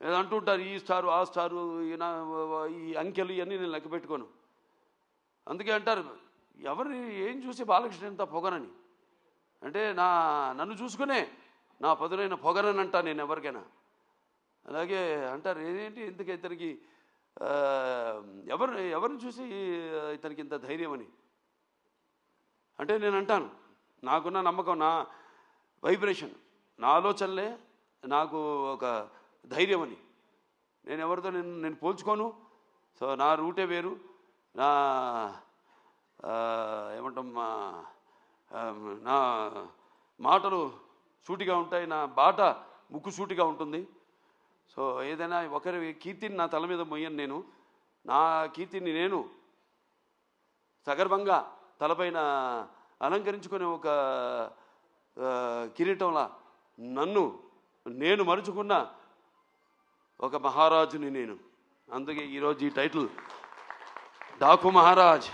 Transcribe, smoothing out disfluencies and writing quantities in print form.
ఏదో అంటుంటారు ఈ స్టారు ఆ స్టారు ఈయన ఈ అంకెలు ఇవన్నీ నేను లెక్క పెట్టుకోను. అందుకే అంటారు ఎవరిని ఏం చూసి బాలకృష్ణ ఇంత పొగనని అంటే నన్ను చూసుకునే నా పదునైన పొగనని అంటా నేను ఎవరికైనా. అలాగే అంటారు ఏంటి ఇంతకీ ఇతనికి ఎవరిని చూసి ఇతనికి ఇంత ధైర్యం అని అంటే నేను అంటాను నాకున్న నమ్మకం, నా వైబ్రేషన్, నా ఆలోచనలే నాకు ఒక ధైర్యం అని. నేను ఎవరితో నేను పోల్చుకోను. సో నా రూటే వేరు, నా ఏమంటాం నా మాటలు సూటిగా ఉంటాయి, నా బాట ముక్కు సూటిగా ఉంటుంది. సో ఏదైనా ఒకరి కీర్తిని నా తల మీద మొయ్యను. నేను నా కీర్తిని నేను సగర్వంగా తలపైన అలంకరించుకునే ఒక కిరీటంలా నేను మరుచుకున్న ఒక మహారాజుని నేను. అందుకే ఈరోజు ఈ టైటిల్ డాకు మహారాజ్.